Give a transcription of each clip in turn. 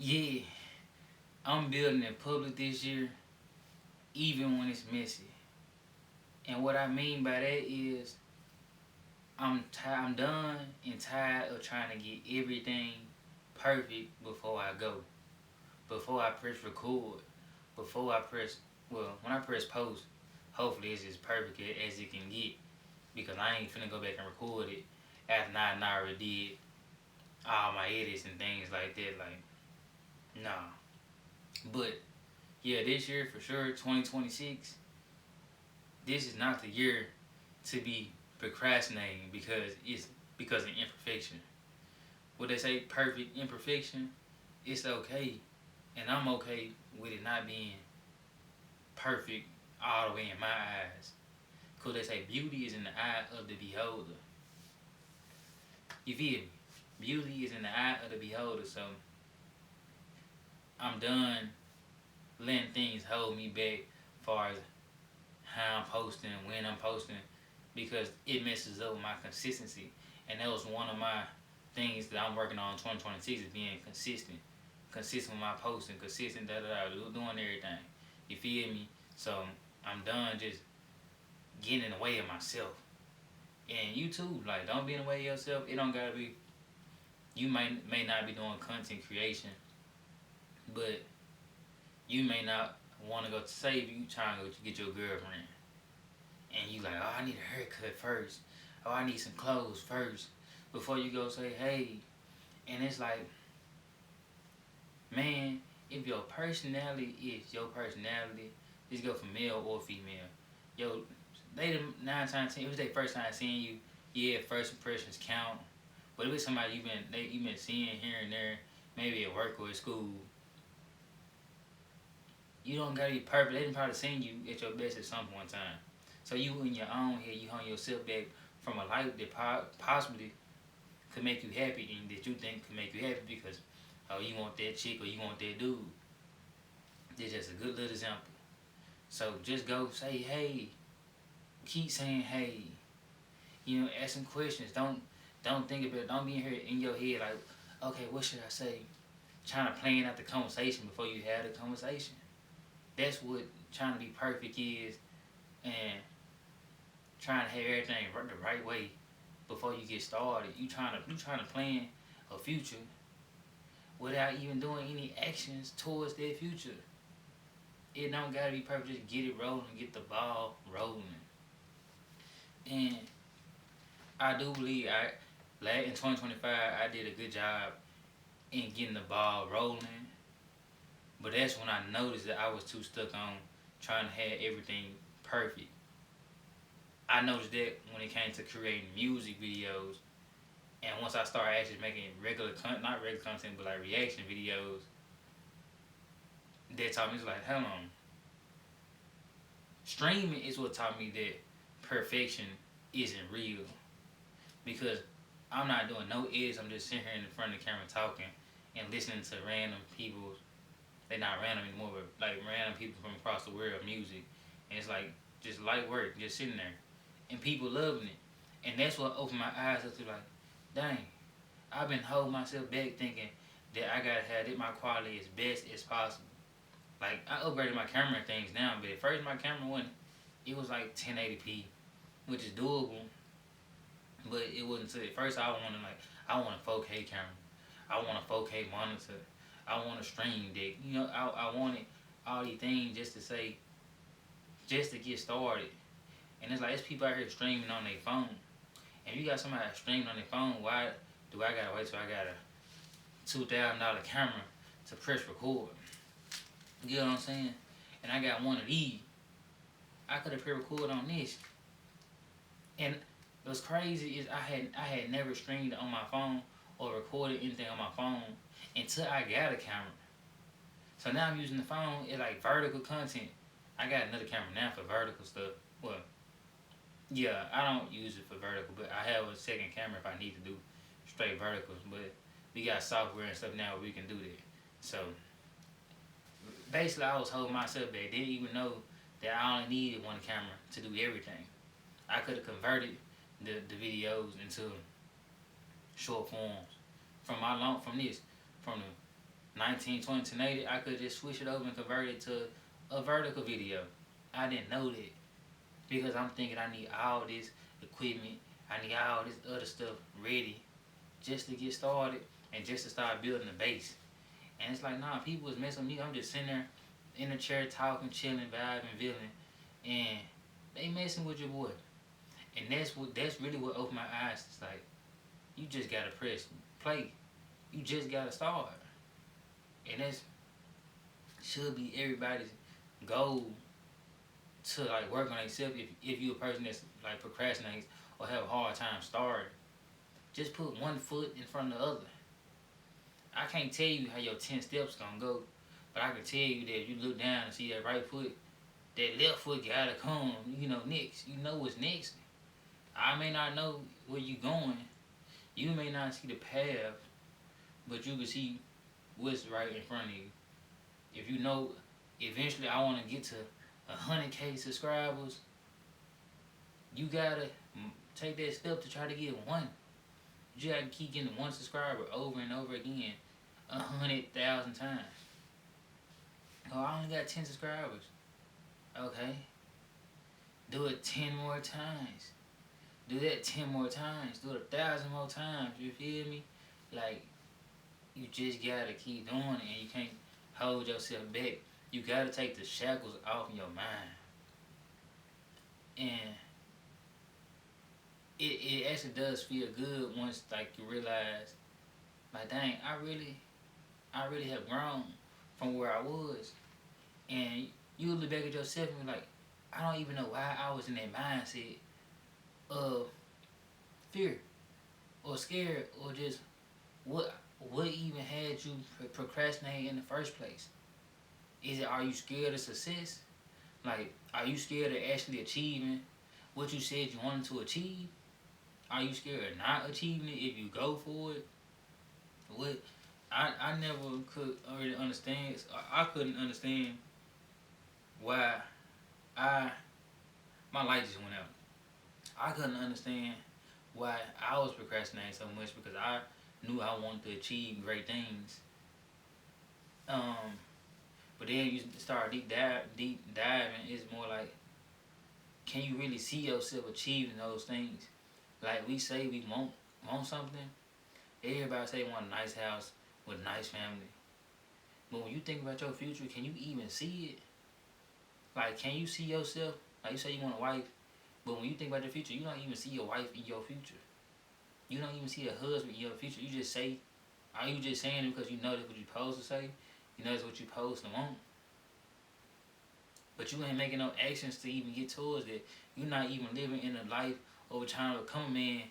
Yeah, I'm building in public this year, even when it's messy. And what I mean by that is I'm done and tired of trying to get everything perfect before I go. Before I press record. Before I press when I press post, hopefully it's as perfect as it can get. Because I ain't finna go back and record it after I already did all my edits and things like that. Like, nah. But yeah, this year for sure, 2026, this is not the year to be procrastinating because of imperfection. What they say, perfect imperfection, it's okay, and I'm okay with it not being perfect all the way in my eyes. Cause they say beauty is in the eye of the beholder. You feel me? Beauty is in the eye of the beholder. So I'm done letting things hold me back as far as how I'm posting, when I'm posting, because it messes up my consistency. And that was one of my things that I'm working on in 2026 is being consistent. Consistent with my posting, consistent doing everything. You feel me? So I'm done just getting in the way of myself. And you too, like don't be in the way of yourself. It don't gotta be you may not be doing content creation, but you may not want to go to say you trying to go get your girlfriend and you like, oh, I need a haircut first. Oh, I need some clothes first before you go say, hey. And it's like, man, if your personality is your personality, just go for male or female. Yo, they the 9 times 10. It was their first time seeing you. Yeah, first impressions count. But if it's somebody you've been seeing here and there, maybe at work or at school, you don't gotta be perfect. They didn't probably seen you at your best at some point in time. So you in your own head, you hung yourself back from a life that possibly could make you happy and that you think could make you happy because oh you want that chick or you want that dude. It's just a good little example. So just go say hey. Keep saying hey. You know, ask some questions. Don't think about it. Don't be in here in your head like, okay, what should I say? Trying to plan out the conversation before you have the conversation. That's what trying to be perfect is, and trying to have everything the right way before you get started. You trying to plan a future without even doing any actions towards that future. It don't gotta be perfect. Just get it rolling, get the ball rolling. And I do believe in 2025 I did a good job in getting the ball rolling. But that's when I noticed that I was too stuck on trying to have everything perfect. I noticed that when it came to creating music videos, and once I started actually making not regular content, but like reaction videos, that taught me, it's like, hold on. Streaming is what taught me that perfection isn't real. Because I'm not doing no edits, I'm just sitting here in front of the camera talking and listening to random people. They're not random anymore, but like random people from across the world of music. And it's like just light work, just sitting there. And people loving it. And that's what opened my eyes up to like, dang, I've been holding myself back thinking that I gotta have it my quality as best as possible. Like I upgraded my camera and things now, but at first my camera it was like 1080p, which is doable. But it wasn't until at first I want a 4K camera. I want a 4K monitor. I want a stream deck. You know, I wanted all these things just to get started. And it's like there's people out here streaming on their phone. And if you got somebody streaming on their phone, why do I gotta wait till I got a $2,000 camera to press record? You know what I'm saying? And I got one of these. I could have press record on this. And what's crazy is I had never streamed on my phone or recorded anything on my phone until I got a camera. So now I'm using the phone. It's like vertical content. I got another camera now for vertical stuff. Well, yeah, I don't use it for vertical, but I have a second camera if I need to do straight verticals. But we got software and stuff now where we can do that. So basically, I was holding myself back. Didn't even know that I only needed one camera to do everything. I could have converted the videos into short forms from the 1920 1080, I could just switch it over and convert it to a vertical video. I didn't know that because I'm thinking I need all this equipment, I need all this other stuff ready just to get started and just to start building the base. And it's like, nah, people was messing with me. I'm just sitting there in the chair talking, chilling, vibing, feeling, and they messing with your boy. And that's really what opened my eyes. It's like, you just gotta press play. You just gotta start. And that's should be everybody's goal to like work on themselves. If you a person that's like procrastinates or have a hard time starting, just put one foot in front of the other. I can't tell you how your 10 steps gonna go, but I can tell you that if you look down and see that right foot, that left foot gotta come, next. You know what's next. I may not know where you going. You may not see the path, but you can see what's right in front of you. If you know, eventually I want to get to 100K subscribers, you gotta take that step to try to get one. You gotta keep getting one subscriber over and over again, 100,000 times. Oh, I only got 10 subscribers. Okay. Do it 10 more times. Do that 10 more times. Do it 1,000 more times. You feel me? Like, you just gotta keep doing it, and you can't hold yourself back. You gotta take the shackles off your mind. And it actually does feel good once like you realize, like, dang, I really have grown from where I was. And you look back at yourself and be like, I don't even know why I was in that mindset of fear or scared or just what even had you procrastinate in the first place. Are you scared of success? Like, are you scared of actually achieving what you said you wanted to achieve? Are you scared of not achieving it if you go for it? What I never could really understand. I couldn't understand why my light just went out. I couldn't understand why I was procrastinating so much because I knew I wanted to achieve great things. But then you start deep diving. It's more like, can you really see yourself achieving those things? Like we say, we want something. Everybody say want a nice house with a nice family. But when you think about your future, can you even see it? Like, can you see yourself? Like you say you want a wife, but when you think about the future, you don't even see your wife in your future. You don't even see a husband in your future. You just say, are you just saying it because you know that's what you're supposed to say? You know that's what you're supposed to want? But you ain't making no actions to even get towards it. You're not even living in a life or trying to become a man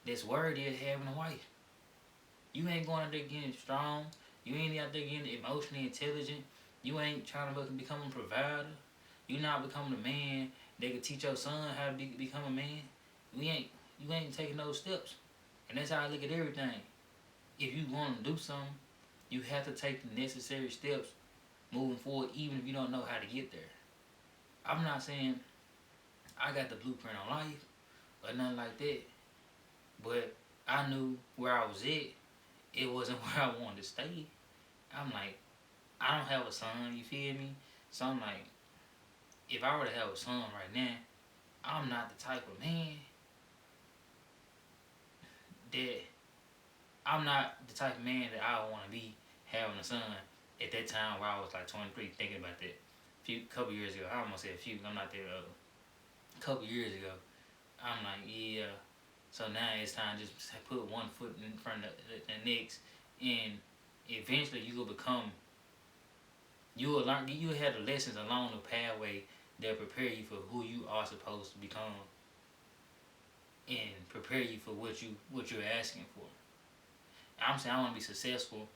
that's worthy of having a wife. You ain't going out there getting strong. You ain't out there getting emotionally intelligent. You ain't trying to become a provider. You not becoming a man that can teach your son how to become a man. You ain't taking those steps. And that's how I look at everything. If you want to do something, you have to take the necessary steps moving forward, even if you don't know how to get there. I'm not saying I got the blueprint on life or nothing like that, but I knew where I was at. It wasn't where I wanted to stay. I'm like, I don't have a son, you feel me? So I'm like, if I were to have a son right now, I'm not the type of man that I want to be having a son at that time where I was like 23, thinking about that. Couple years ago, I almost said a few, I'm not that old. A couple years ago, I'm like, yeah. So now it's time to just put one foot in front of the next, and eventually you will become. You will learn. You will have the lessons along the pathway that prepare you for who you are supposed to become, and prepare you for what you're asking for. I'm saying I want to be successful,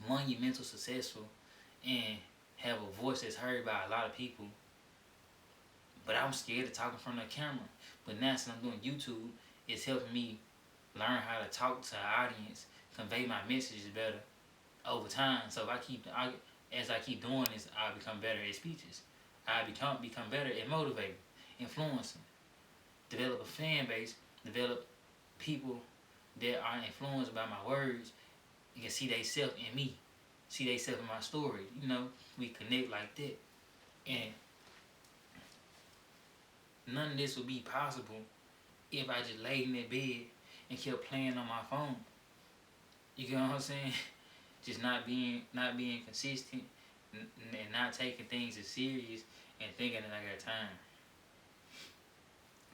monumental successful, and have a voice that's heard by a lot of people. But I'm scared of talking in front of the camera. But now since I'm doing YouTube, it's helping me learn how to talk to an audience, convey my messages better over time. So as I keep doing this, I become better at speeches. I become better at motivating, influencing, develop a fan base, develop people that are influenced by my words, You can see they self in me, see they self in my story. You know, we connect like that, and none of this would be possible if I just laid in that bed and kept playing on my phone. You get what I'm saying? Just not being consistent and not taking things as serious and thinking that I got time.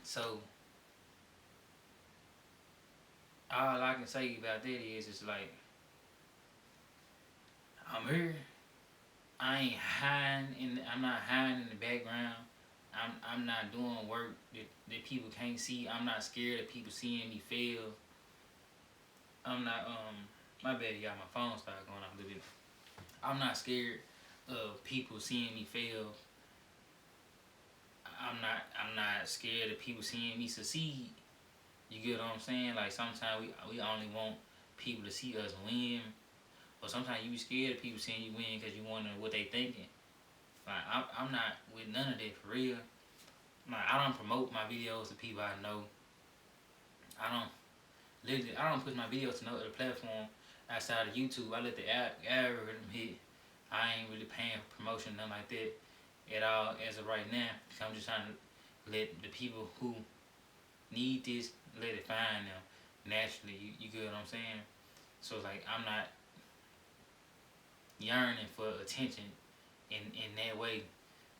So all I can say about that is it's like I'm here. I ain't hiding I'm not hiding in the background. I'm not doing work that people can't see. I'm not scared of people seeing me fail. I'm not my bad, y'all, my phone started going off a little bit. I'm not scared of people seeing me fail. I'm not scared of people seeing me succeed. You get what I'm saying? Like sometimes we only want people to see us win, or sometimes you be scared of people seeing you win because you wonder what they thinking. Like I'm not with none of that for real. Like I don't promote my videos to people I know. I don't put my videos to no other platform outside of YouTube. I let the algorithm hit. I ain't really paying for promotion, nothing like that at all as of right now. I'm just trying to let the people who need this, let it find them naturally. You get what I'm saying? So like I'm not yearning for attention in that way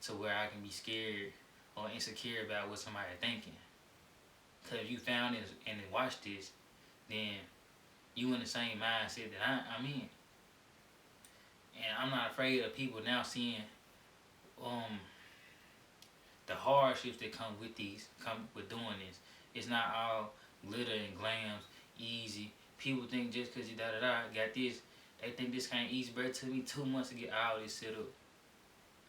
to where I can be scared or insecure about what somebody thinking. Cause if you found this and watched this, then you in the same mindset that I'm in. And I'm not afraid of people now seeing um the hardships that come with doing this. It's not all glitter and glams, easy. People think just because you got this, they think this came easy, but it took me 2 months to get all this set up.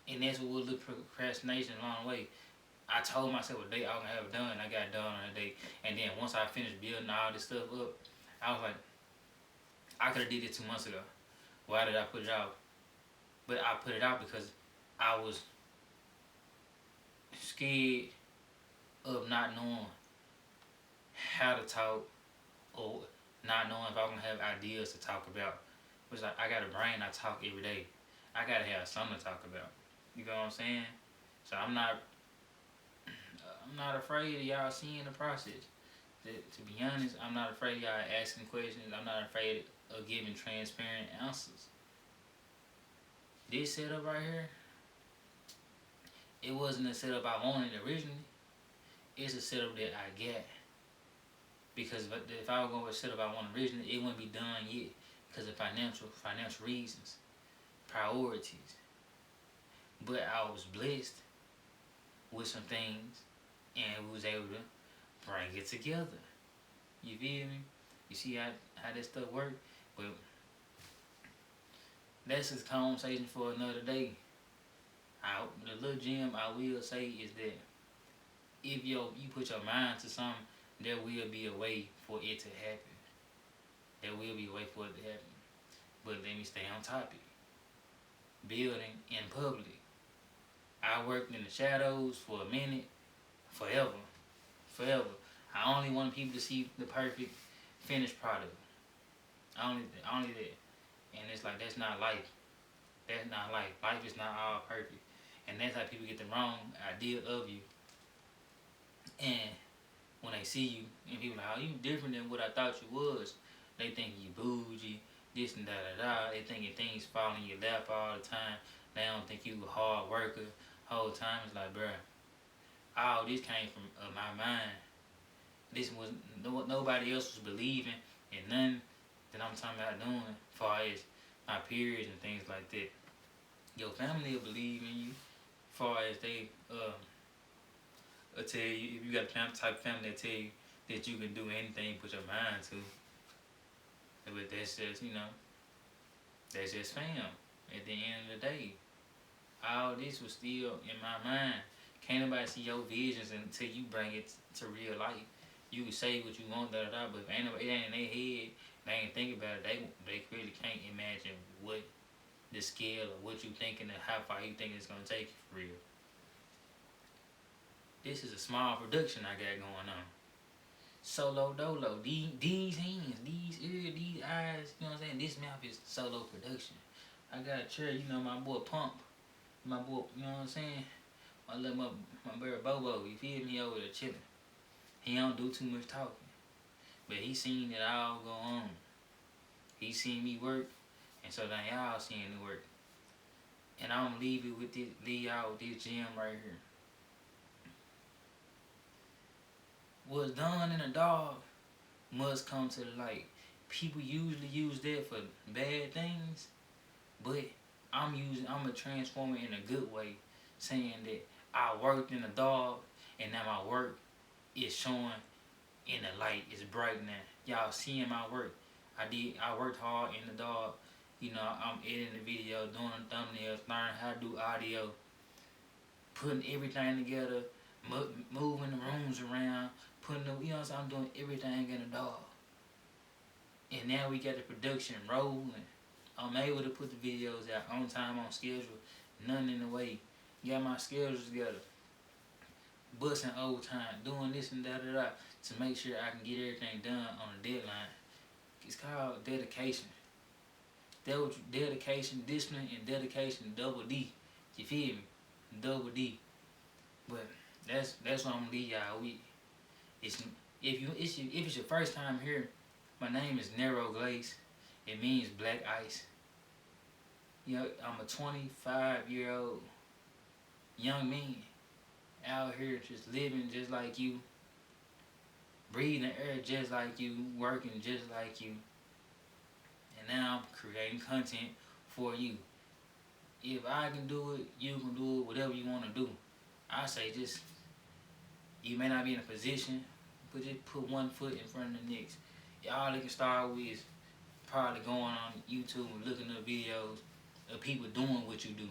And that's what was the procrastination along the way. I told myself a date I was gonna have it done, I got it done on a date. And then once I finished building all this stuff up, I was like, I could have did this 2 months ago. Why did I put it out? But I put it out because I was scared of not knowing how to talk or not knowing if I'm gonna have ideas to talk about. Which like I got a brain, I talk every day. I gotta have something to talk about. You know what I'm saying? So I'm not afraid of y'all seeing the process. To be honest, I'm not afraid of y'all asking questions. I'm not afraid of giving transparent answers. This setup right here, it wasn't a setup I wanted originally. It's a setup that I got. Because if I were going with a setup I wanted originally, it wouldn't be done yet because of financial reasons, priorities. But I was blessed with some things and was able to bring it together. You feel me? You see how that stuff work? But that's a conversation for another day. The little gem I will say is that if you put your mind to something, there will be a way for it to happen. There will be a way for it to happen. But let me stay on topic. Building in public. I worked in the shadows for a minute, forever. I only want people to see the perfect finished product. Only that. And it's like, that's not life. That's not life. Life is not all perfect. And that's how people get the wrong idea of you. And when they see you, and people like, oh, you different than what I thought you was. They think you bougie, this and da. They thinking things fall in your lap all the time. They don't think you a hard worker. Whole time it's like, bruh, all this came from my mind. This was nobody else was believing in nothing that I'm talking about doing, as far as my peers and things like that. Your family will believe in you, as far as they will tell you, if you got a type of family that tell you that you can do anything you put your mind to. But that's just, that's just fam. At the end of the day, all this was still in my mind. Can't nobody see your visions until you bring it to real life. You can say what you want, but if it ain't in their head, they ain't think about it, they really can't imagine what the scale of what you thinking and how far you think it's gonna take you for real. This is a small production I got going on. Solo dolo, these hands, these ears, these eyes, you know what I'm saying? This solo production. I got a chair, you know, my boy Pump. My boy, you know what I'm saying? My brother Bobo, you feel me, over there chilling. He don't do too much talking. But he seen it all go on. He seen me work, and so now y'all seeing the work. And I'm gonna leave y'all with this gem right here. What's done in the dark must come to the light. People usually use that for bad things, but I'm gonna transform it in a good way, saying that I worked in the dark, and now my work is showing in the light. It's bright now. Y'all seeing my work. I worked hard in the dark. You know, I'm editing the video, doing the thumbnails, learning how to do audio, putting everything together, moving the rooms around, putting the, you know what I'm saying? I'm doing everything in the dark. And now we got the production rolling. I'm able to put the videos out on time, on schedule, none in the way. Got my schedules together, busting overtime, doing this and da da da to make sure I can get everything done on a deadline. It's called dedication. Dedication, discipline, and dedication, double D. You feel me? Double D. But that's what I'm gonna leave y'all with. If it's your first time here, my name is Nero Glace. It means black ice. You know, I'm a 25-year-old young man out here just living just like you, breathing air just like you, working just like you. And now I'm creating content for you. If I can do it, you can do it, whatever you want to do. I say just, you may not be in a position, but just put one foot in front of the next. All they can start with is probably going on YouTube and looking at videos of people doing what you do.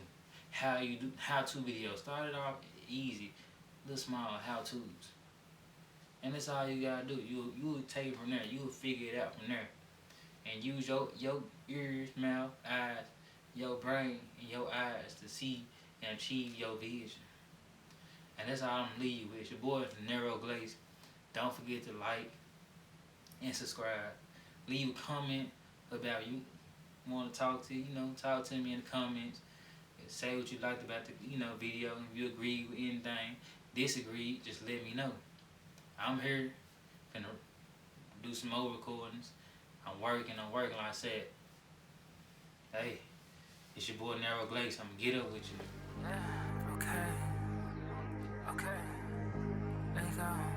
How-to videos. Start it off easy, little small how-tos. And that's all you gotta do. You'll take it from there. You'll figure it out from there. And use your ears, mouth, eyes, your brain, and your eyes to see and achieve your vision. And that's all I'm gonna leave you with. It's your boy Nero Glace. Don't forget to like and subscribe. Leave a comment about you want to talk to. You know, talk to me in the comments. Say what you liked about the video. If you agree with anything, disagree, just let me know. I'm here, gonna do some more recordings. I'm working like I said. Hey, it's your boy Nero Glace. I'm gonna get up with you. Yeah, okay. Let's go.